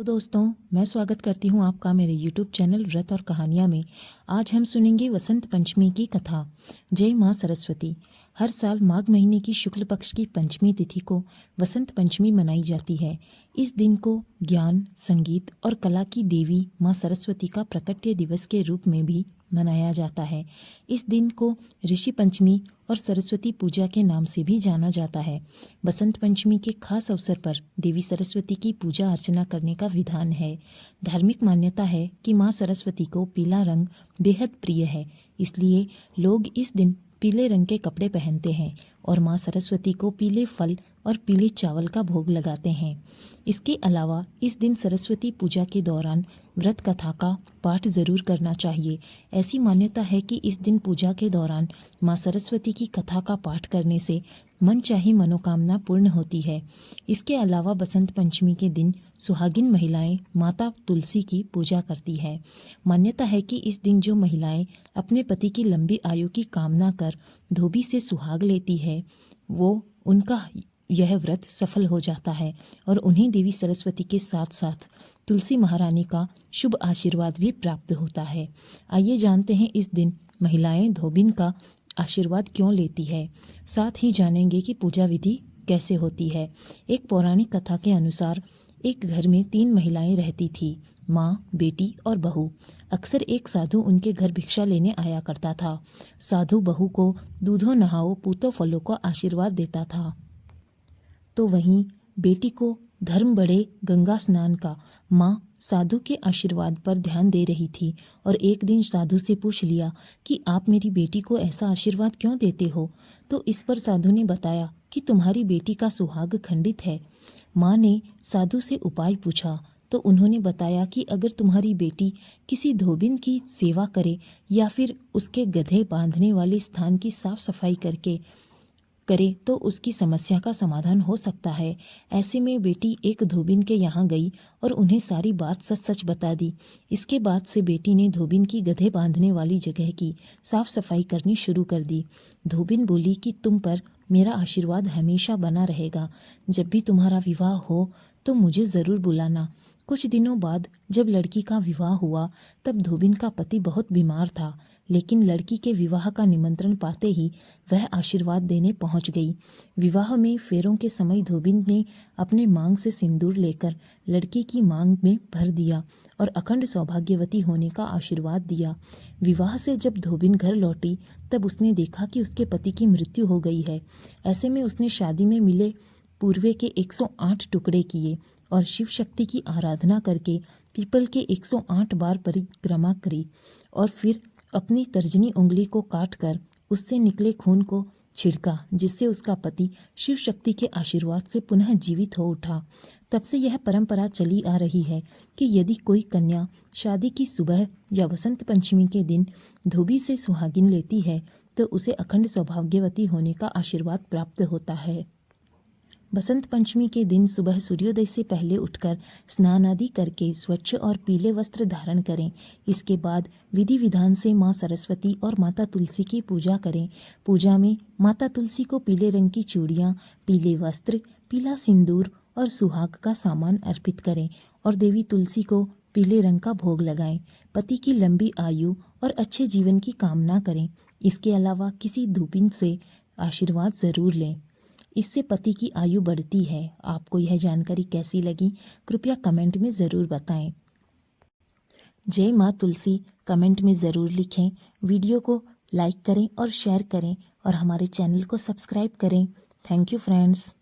तो दोस्तों, मैं स्वागत करती हूँ आपका मेरे YouTube चैनल व्रत और कहानियाँ में। आज हम सुनेंगे वसंत पंचमी की कथा। जय माँ सरस्वती। हर साल माघ महीने की शुक्ल पक्ष की पंचमी तिथि को वसंत पंचमी मनाई जाती है। इस दिन को ज्ञान, संगीत और कला की देवी माँ सरस्वती का प्रकट्य दिवस के रूप में भी मनाया जाता है। इस दिन को ऋषि पंचमी और सरस्वती पूजा के नाम से भी जाना जाता है। बसंत पंचमी के खास अवसर पर देवी सरस्वती की पूजा अर्चना करने का विधान है। धार्मिक मान्यता है कि माँ सरस्वती को पीला रंग बेहद प्रिय है, इसलिए लोग इस दिन पीले रंग के कपड़े पहनते हैं और माँ सरस्वती को पीले फल और पीले चावल का भोग लगाते हैं। इसके अलावा इस दिन सरस्वती पूजा के दौरान व्रत कथा का पाठ जरूर करना चाहिए। ऐसी मान्यता है कि इस दिन पूजा के दौरान माँ सरस्वती की कथा का पाठ करने से मनचाही मनोकामना पूर्ण होती है। इसके अलावा बसंत पंचमी के दिन सुहागिन महिलाएं माता तुलसी की पूजा करती है। मान्यता है कि इस दिन जो महिलाएं अपने पति की लंबी आयु की कामना कर धोबी से सुहाग लेती है, वो उनका यह व्रत सफल हो जाता है और उन्हें देवी सरस्वती के साथ साथ तुलसी महारानी का शुभ आशीर्वाद भी प्राप्त होता है। आइए जानते हैं इस दिन महिलाएं धोबिन का आशीर्वाद क्यों लेती है। साथ ही जानेंगे कि पूजा विधि कैसे होती है। एक पौराणिक कथा के अनुसार एक घर में 3 महिलाएं रहती थी, माँ, बेटी और बहू। अक्सर एक साधु उनके घर भिक्षा लेने आया करता था। साधु बहू को दूधो नहाओ पूतो फलो का आशीर्वाद देता था, तो वहीं बेटी को धर्म बढ़े गंगा स्नान का। माँ साधु के आशीर्वाद पर ध्यान दे रही थी और एक दिन साधु से पूछ लिया कि आप मेरी बेटी को ऐसा आशीर्वाद क्यों देते हो। तो इस पर साधु ने बताया कि तुम्हारी बेटी का सुहाग खंडित है। माँ ने साधु से उपाय पूछा तो उन्होंने बताया कि अगर तुम्हारी बेटी किसी धोबिन की सेवा करे या फिर उसके गधे बांधने वाले स्थान की साफ सफाई करे तो उसकी समस्या का समाधान हो सकता है। ऐसे में बेटी एक धोबिन के यहाँ गई और उन्हें सारी बात सच सच बता दी। इसके बाद से बेटी ने धोबिन की गधे बांधने वाली जगह की साफ सफाई करनी शुरू कर दी। धोबिन बोली कि तुम पर मेरा आशीर्वाद हमेशा बना रहेगा। जब भी तुम्हारा विवाह हो तो मुझे ज़रूर बुलाना। कुछ दिनों बाद जब लड़की का विवाह हुआ तब धोबिन का पति बहुत बीमार था, लेकिन लड़की के विवाह का निमंत्रण पाते ही वह आशीर्वाद देने पहुंच गई। विवाह में फेरों के समय धोबिन ने अपने मांग से सिंदूर लेकर लड़की की मांग में भर दिया और अखंड सौभाग्यवती होने का आशीर्वाद दिया। विवाह से जब धोबिन घर लौटी तब उसने देखा कि उसके पति की मृत्यु हो गई है। ऐसे में उसने शादी में मिले पूर्वे के 108 टुकड़े किए और शिव शक्ति की आराधना करके पीपल के 108 बार परिक्रमा करी और फिर अपनी तर्जनी उंगली को काटकर उससे निकले खून को छिड़का, जिससे उसका पति शिव शक्ति के आशीर्वाद से पुनः जीवित हो उठा। तब से यह परंपरा चली आ रही है कि यदि कोई कन्या शादी की सुबह या वसंत पंचमी के दिन धोबी से सुहागिन लेती है तो उसे अखंड सौभाग्यवती होने का आशीर्वाद प्राप्त होता है। बसंत पंचमी के दिन सुबह सूर्योदय से पहले उठकर स्नान आदि करके स्वच्छ और पीले वस्त्र धारण करें। इसके बाद विधि विधान से माँ सरस्वती और माता तुलसी की पूजा करें। पूजा में माता तुलसी को पीले रंग की चूड़ियाँ, पीले वस्त्र, पीला सिंदूर और सुहाग का सामान अर्पित करें और देवी तुलसी को पीले रंग का भोग लगाएं। पति की लंबी आयु और अच्छे जीवन की कामना करें। इसके अलावा किसी धूपिन से आशीर्वाद ज़रूर लें, इससे पति की आयु बढ़ती है। आपको यह जानकारी कैसी लगी कृपया कमेंट में ज़रूर बताएं। जय माँ तुलसी कमेंट में ज़रूर लिखें। वीडियो को लाइक करें और शेयर करें और हमारे चैनल को सब्सक्राइब करें। Thank you friends.